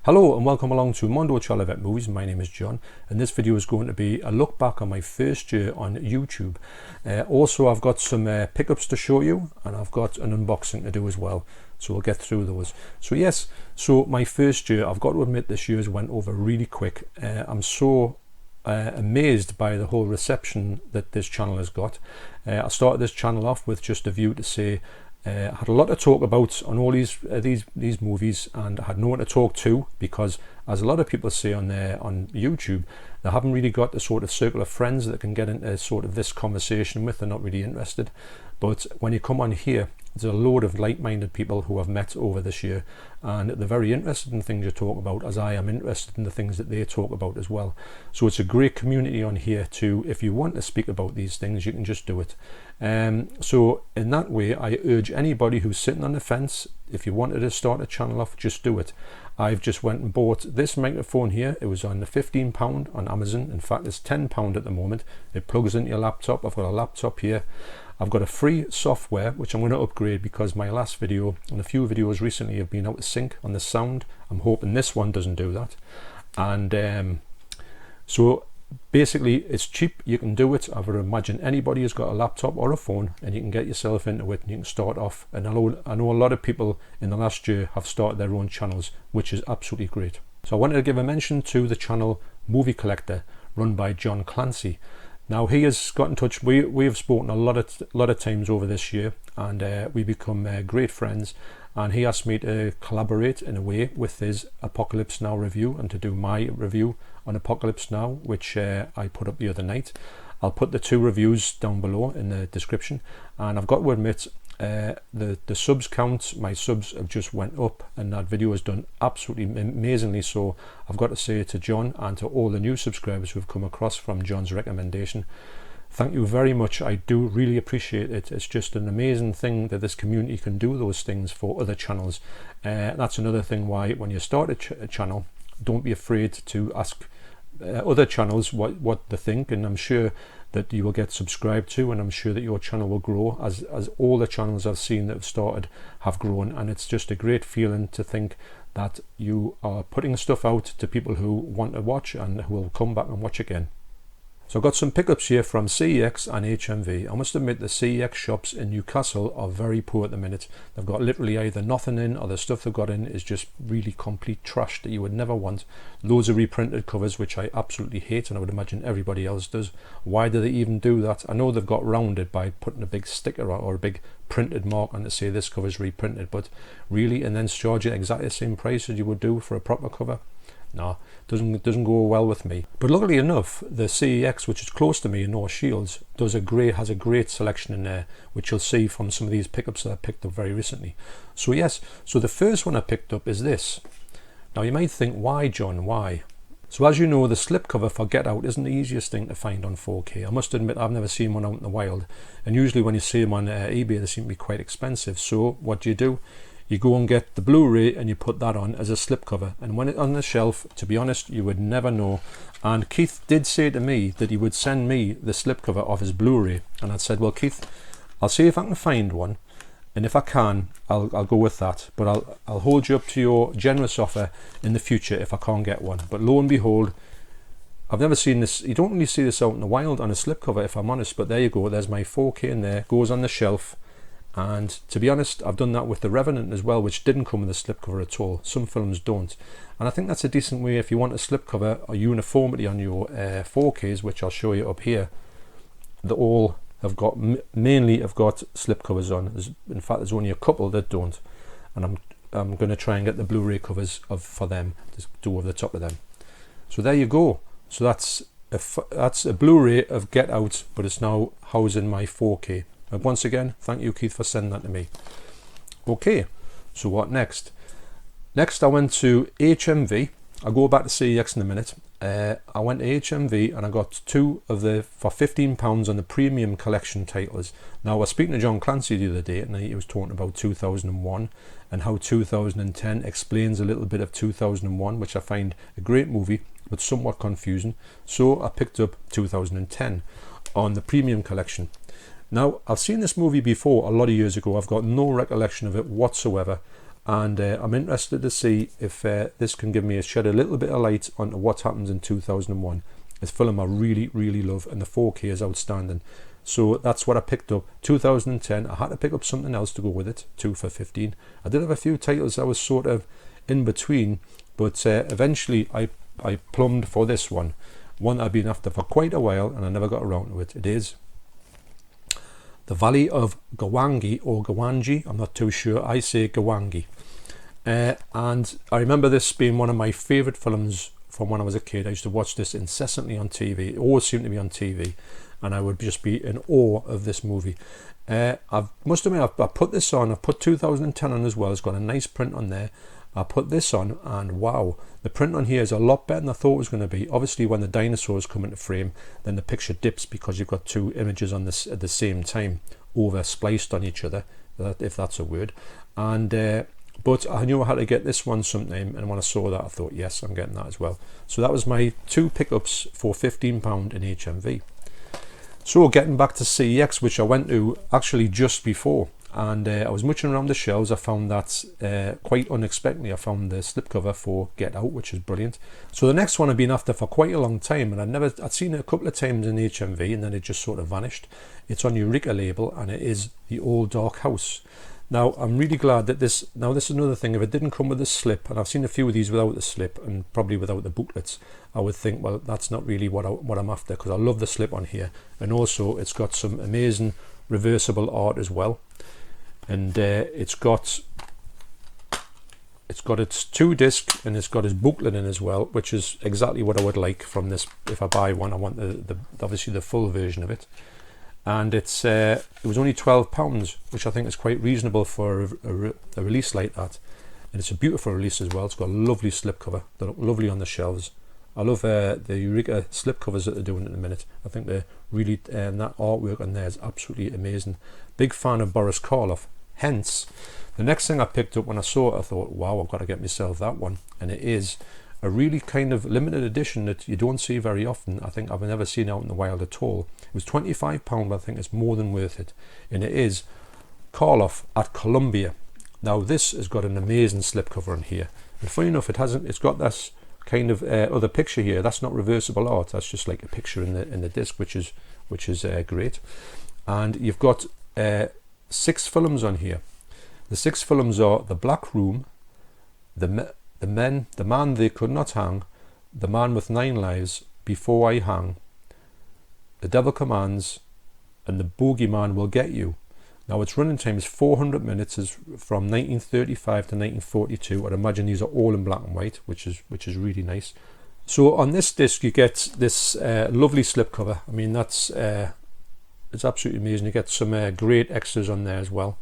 Hello and welcome along to Mondo Chalavet Movies. My name is John and this video is going to be a look back on my first year on YouTube. Also I've got some pickups to show you and I've got an unboxing to do as well. So we'll get through those. So my first year, I've got to admit this year's went over really quick. I'm so amazed by the whole reception that this channel has got. I started this channel off with just a view to say I had a lot to talk about on all these movies, and I had no one to talk to because, as a lot of people say on YouTube, they haven't really got the sort of circle of friends that can get into sort of this conversation with. They're not really interested. But when you come on here, there's a load of like-minded people who I've met over this year, and they're very interested in the things you talk about, as I am interested in the things that they talk about as well. So it's a great community on here too. If you want to speak about these things, you can just do it. So in that way, I urge anybody who's sitting on the fence, if you wanted to start a channel off, just do it. I've just went and bought this microphone here. It was on the £15 on Amazon. In fact, it's £10 at the moment. It plugs into your laptop. I've got a laptop here. I've got a free software which I'm going to upgrade because my last video and a few videos recently have been out of sync on the sound. I'm hoping this one doesn't do that. And so basically it's cheap, you can do it. I would imagine anybody who's got a laptop or a phone, and you can get yourself into it and you can start off. And I know a lot of people in the last year have started their own channels, which is absolutely great. So I wanted to give a mention to the channel Movie Collector, run by John Clancy. Now he has got in touch. We have spoken a lot of times over this year, and we become great friends. And he asked me to collaborate in a way with his Apocalypse Now review and to do my review on Apocalypse Now, which I put up the other night. I'll put the two reviews down below in the description. And I've got to admit, the subs count, my subs have just went up, and that video has done absolutely amazingly. So I've got to say to John and to all the new subscribers who've come across from John's recommendation, thank you very much. I do really appreciate it. It's just an amazing thing that this community can do those things for other channels. That's another thing why when you start a channel, don't be afraid to ask other channels what they think, and I'm sure that you will get subscribed to, and I'm sure that your channel will grow as all the channels I've seen that have started have grown. And it's just a great feeling to think that you are putting stuff out to people who want to watch and who will come back and watch again. So I've got some pickups here from CEX and HMV. I must admit the CEX shops in Newcastle are very poor at the minute. They've got literally either nothing in, or the stuff they've got in is just really complete trash that you would never want. Loads of reprinted covers, which I absolutely hate, and I would imagine everybody else does. Why do they even do that? I know they've got rounded by putting a big sticker or a big printed mark on to say this cover is reprinted, but really, and then charge it exactly the same price as you would do for a proper cover? No, doesn't go well with me. But luckily enough, the CEX, which is close to me in North Shields, has a great selection in there, which you'll see from some of these pickups that I picked up very recently. So yes, so the first one I picked up is this. Now you might think, why John, why? So as you know, the slipcover for Get Out isn't the easiest thing to find on 4K. I must admit I've never seen one out in the wild, and usually when you see them on eBay they seem to be quite expensive. So what do? You go and get the Blu-ray and you put that on as a slipcover, and when it's on the shelf, to be honest, you would never know. And Keith did say to me that he would send me the slipcover of his Blu-ray, and I said, well Keith, I'll see if I can find one, and if I can, I'll go with that, but I'll hold you up to your generous offer in the future if I can't get one. But lo and behold, I've never seen this. You don't really see this out in the wild on a slipcover, if I'm honest, but there you go. There's my 4K in there, goes on the shelf. And to be honest, I've done that with The Revenant as well, which didn't come with a slipcover at all. Some films don't, and I think that's a decent way if you want a slipcover or uniformity on your 4Ks, which I'll show you up here. They all have got, mainly have got slipcovers on. In fact, there's only a couple that don't, and I'm going to try and get the Blu-ray covers for them to do over the top of them. So there you go. So that's a Blu-ray of Get Out, but it's now housing my 4K. And once again, thank you Keith for sending that to me. Okay, so what next? Next I went to HMV. I'll go back to CEX in a minute. I went to HMV and I got two of the, for £15 on the premium collection titles. Now I was speaking to John Clancy the other day, and he was talking about 2001 and how 2010 explains a little bit of 2001, which I find a great movie but somewhat confusing. So I picked up 2010 on the premium collection. Now, I've seen this movie before a lot of years ago. I've got no recollection of it whatsoever. and I'm interested to see if this can give me shed a little bit of light onto what happens in 2001. It's a film I really love, and the 4K is outstanding. So that's what I picked up. 2010, I had to pick up something else to go with it, 2 for 15. I did have a few titles I was sort of in between, but eventually I plumbed for this one I've been after for quite a while, and I never got around to it. It is The Valley of Gwangi, or Gwangi, I'm not too sure. I say Gwangi. And I remember this being one of my favourite films from when I was a kid. I used to watch this incessantly on TV. It always seemed to be on TV, and I would just be in awe of this movie. I must admit, I put this on. I've put 2010 on as well. It's got a nice print on there. I put this on, and wow, the print on here is a lot better than I thought it was going to be. Obviously, when the dinosaurs come into frame, then the picture dips because you've got two images on this at the same time, over spliced on each other, if that's a word. And but I knew I had to get this one sometime, and when I saw that, I thought, yes, I'm getting that as well. So that was my 2 pickups for £15 in HMV. So getting back to CEX, which I went to actually just before, and I was muching around the shelves. I found that quite unexpectedly, I found the slipcover for Get Out, which is brilliant. So the next one I've been after for quite a long time, and I'd seen it a couple of times in HMV, and then it just sort of vanished. It's on Eureka label, and it is The Old Dark House. Now, I'm really glad that this is another thing. If it didn't come with a slip, and I've seen a few of these without the slip, and probably without the booklets, I would think, well, that's not really what I'm after, because I love the slip on here. And also, it's got some amazing reversible art as well. And it's got its 2-disc, and it's got its booklet in as well, which is exactly what I would like from this. If I buy one, I want the obviously the full version of it. And it was only £12, which I think is quite reasonable for a release like that. And it's a beautiful release as well. It's got a lovely slipcover. They look lovely on the shelves. I love the Eureka slipcovers that they're doing at the minute. I think they're really, that artwork on there is absolutely amazing. Big fan of Boris Karloff. Hence, the next thing I picked up when I saw it, I thought, wow, I've got to get myself that one. And it is a really kind of limited edition that you don't see very often. I think I've never seen out in the wild at all. It was £25, but I think it's more than worth it. And it is Karloff at Columbia. Now this has got an amazing slipcover on here. And funny enough, it's got this kind of other picture here. That's not reversible art. That's just like a picture in the disc, which is great. And you've got 6 films on here. The 6 films are The Black Room, The Man They Could Not Hang, The Man with 9 Lives, Before I Hang, The Devil Commands, and The Bogeyman Will Get You. Now its running time is 400 minutes, is from 1935 to 1942. I'd imagine these are all in black and white, which is really nice. So on this disc you get this lovely slipcover. I mean, that's it's absolutely amazing. You get some great extras on there as well.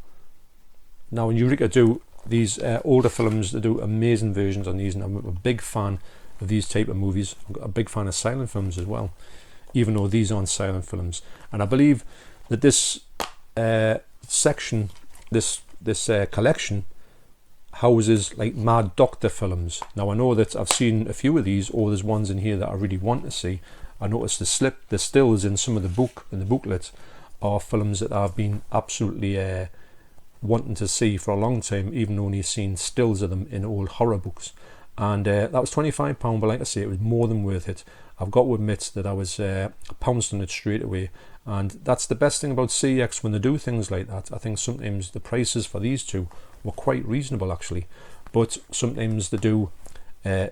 Now when Eureka do these older films, they do amazing versions on these, and I'm a big fan of these type of movies. I'm a big fan of silent films as well, even though these aren't silent films. And I believe that this section, this collection houses like Mad Doctor films. Now I know that I've seen a few of these, or there's ones in here that I really want to see. I noticed the stills in some of the booklets are films that I've been absolutely wanting to see for a long time, even only seen stills of them in old horror books. And that was £25, but like I say, it was more than worth it. I've got to admit that I was pounced on it straight away. And that's the best thing about CEX when they do things like that. I think sometimes the prices for these two were quite reasonable actually, but sometimes they do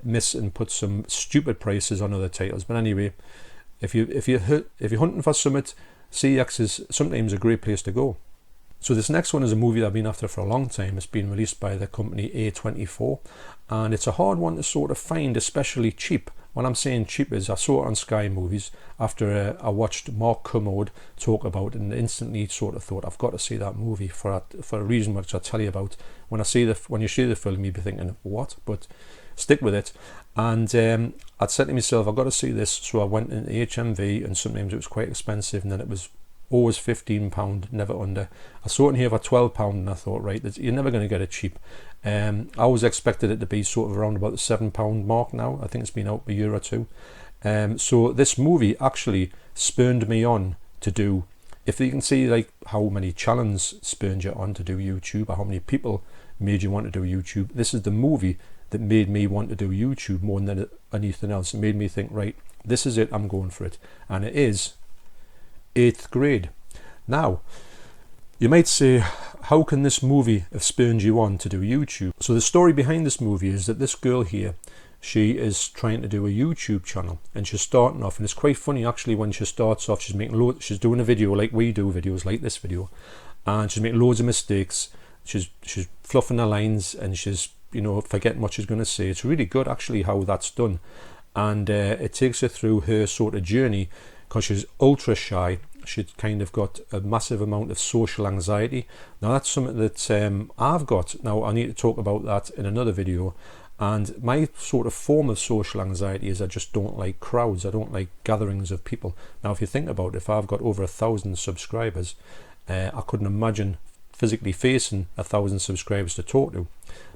miss and put some stupid prices on other titles. But anyway, if you're hunting for something, CEX is sometimes a great place to go. So this next one is a movie that I've been after for a long time. It's been released by the company A24, and it's a hard one to sort of find, especially cheap. When I'm saying cheap is I saw it on Sky Movies after I watched Mark Kermode talk about it, and instantly sort of thought, I've got to see that movie for a reason which I'll tell you about. When you see the film, you'll be thinking, what? But stick with it. And I'd said to myself, I've got to see this, so I went into HMV, and sometimes it was quite expensive, and then it was always £15, never under. I saw it in here for £12, and I thought, right, you're never going to get it cheap. I always expected it to be sort of around about the £7 mark now. I think it's been out a year or two. So this movie actually spurned me on to do, if you can see like how many challenges spurned you on to do YouTube, or how many people made you want to do YouTube. This is the movie that made me want to do YouTube more than anything else. It made me think, right, this is it, I'm going for it. And it is 8th grade. Now, you might say, how can this movie have spurred you on to do YouTube? So the story behind this movie is that this girl here, she is trying to do a YouTube channel, and she's starting off, and it's quite funny actually when she starts off. She's doing a video like we do videos, like this video, and she's making loads of mistakes. She's fluffing her lines, and she's, you know, forgetting what she's going to say. It's really good actually how that's done, and it takes her through her sort of journey, because she's ultra shy. She's kind of got a massive amount of social anxiety. Now that's something that I've got. Now I need to talk about that in another video. And my sort of form of social anxiety is I just don't like crowds. I don't like gatherings of people. Now if you think about it, if I've got over 1,000 subscribers, I couldn't imagine physically facing 1,000 subscribers to talk to.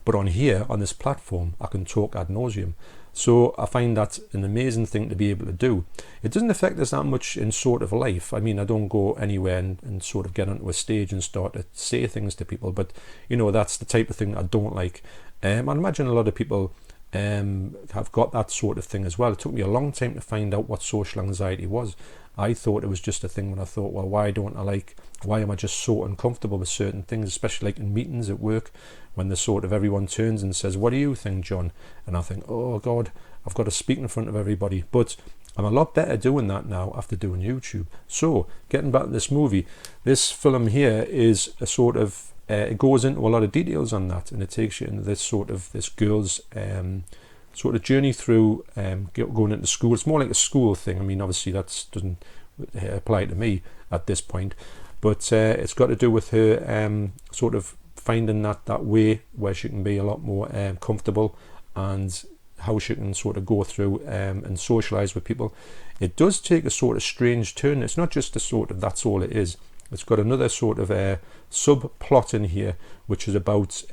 But on here, on this platform, I can talk ad nauseum. So I find that an amazing thing to be able to do. It doesn't affect us that much in sort of life. I mean, I don't go anywhere and sort of get onto a stage and start to say things to people, but you know, that's the type of thing I don't like. I imagine a lot of people have got that sort of thing as well. It took me a long time to find out what social anxiety was. I thought it was just a thing when I thought, well, why am I just so uncomfortable with certain things, especially like in meetings at work, when the sort of everyone turns and says, what do you think, John? And I think, oh God, I've got to speak in front of everybody. But I'm a lot better doing that now after doing YouTube. So getting back to this movie, this film here is a sort of, it goes into a lot of details on that, and it takes you into this girl's sort of journey through going into school. It's more like a school thing. I mean, obviously that doesn't apply to me at this point, but it's got to do with her sort of finding that way where she can be a lot more comfortable, and how she can sort of go through and socialize with people. It does take a sort of strange turn. It's not just a sort of that's all it is. It's got another sort of subplot in here, which is about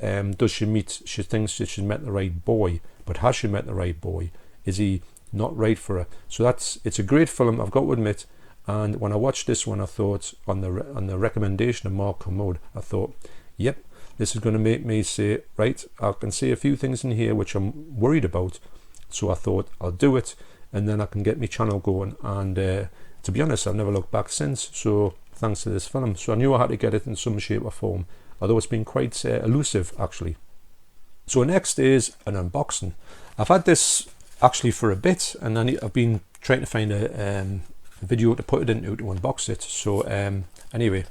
she thinks that she's met the right boy, but has she met the right boy? Is he not right for her? So it's a great film, I've got to admit. And when I watched this one, I thought on the recommendation of Mark Commode, I thought, yep, this is going to make me say, right, I can see a few things in here which I'm worried about. So I thought I'll do it, and then I can get my channel going. And to be honest, I've never looked back since. So thanks to this film. So I knew I had to get it in some shape or form, although it's been quite elusive actually. So next is an unboxing. I've had this actually for a bit, and I've been trying to find a video to put it into to unbox it. So anyway,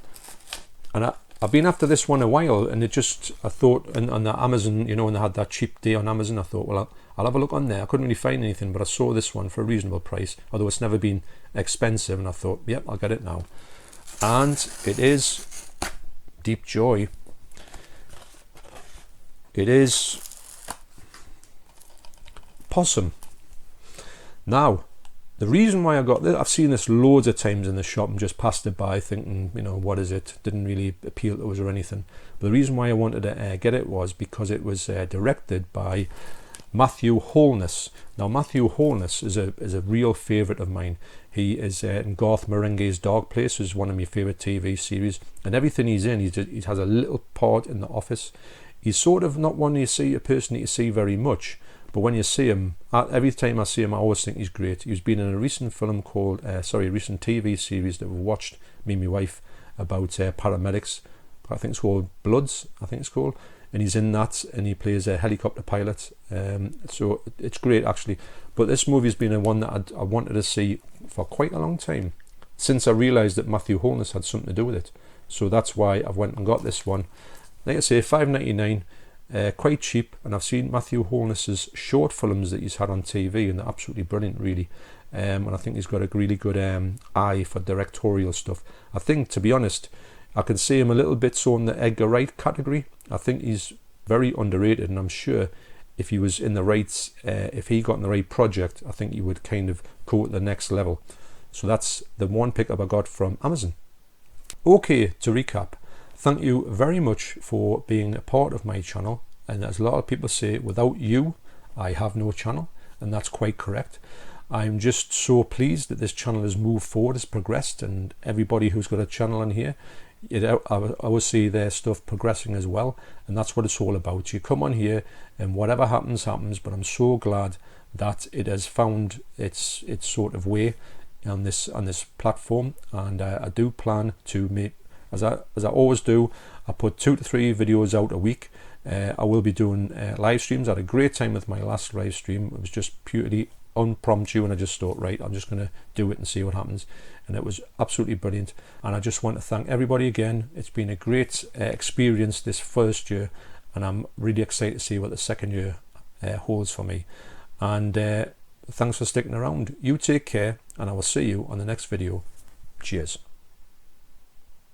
and I've been after this one a while, and I thought on the Amazon, you know, when they had that cheap day on Amazon, I thought, well, I'll have a look on there. I couldn't really find anything, but I saw this one for a reasonable price, although it's never been expensive, and I thought, yep, I'll get it now. And it is Deep Joy. It is possum. Now, the reason why I got this, I've seen this loads of times in the shop and just passed it by thinking, you know, what is it? Didn't really appeal to us or anything. But the reason why I wanted to get it was because it was directed by Matthew Holness. Now, Matthew Holness is a real favourite of mine. He is in Garth Marenghi's Dark Place, which is one of my favourite TV series. And everything he's in, he has a little part in The Office. He's sort of not one you see, a person that you see very much. But when you see him, every time I see him, I always think he's great. He's been in a recent film called, recent TV series that we've watched, me and my wife, about paramedics. I think it's called Bloods, I think it's called. And he's in that, and he plays a helicopter pilot. So it's great, actually. But this movie's been one that I wanted to see for quite a long time, since I realised that Matthew Holness had something to do with it. So that's why I went and got this one. Like I say, $5.99. Quite cheap, and I've seen Matthew Holness's short films that he's had on TV, and they're absolutely brilliant, really. And I think he's got a really good eye for directorial stuff. I think, to be honest, I can see him a little bit so in the Edgar Wright category. I think he's very underrated, and I'm sure if he was in the right, if he got in the right project, I think he would kind of go to the next level. So that's the one pickup I got from Amazon. Okay, to recap. Thank you very much for being a part of my channel, and as a lot of people say, without you I have no channel, and that's quite correct. I'm just so pleased that this channel has moved forward, has progressed, and everybody who's got a channel on here I always see their stuff progressing as well, and that's what it's all about. You come on here and whatever happens, but I'm so glad that it has found its sort of way on this platform, and I do plan to make, as I always do, I put 2 to 3 videos out a week. I will be doing live streams. I had a great time with my last live stream. It was just purely impromptu, and I just thought, right, I'm just going to do it and see what happens, and it was absolutely brilliant. And I just want to thank everybody again. It's been a great experience this first year, and I'm really excited to see what the second year holds for me. And thanks for sticking around. You take care, and I will see you on the next video. Cheers.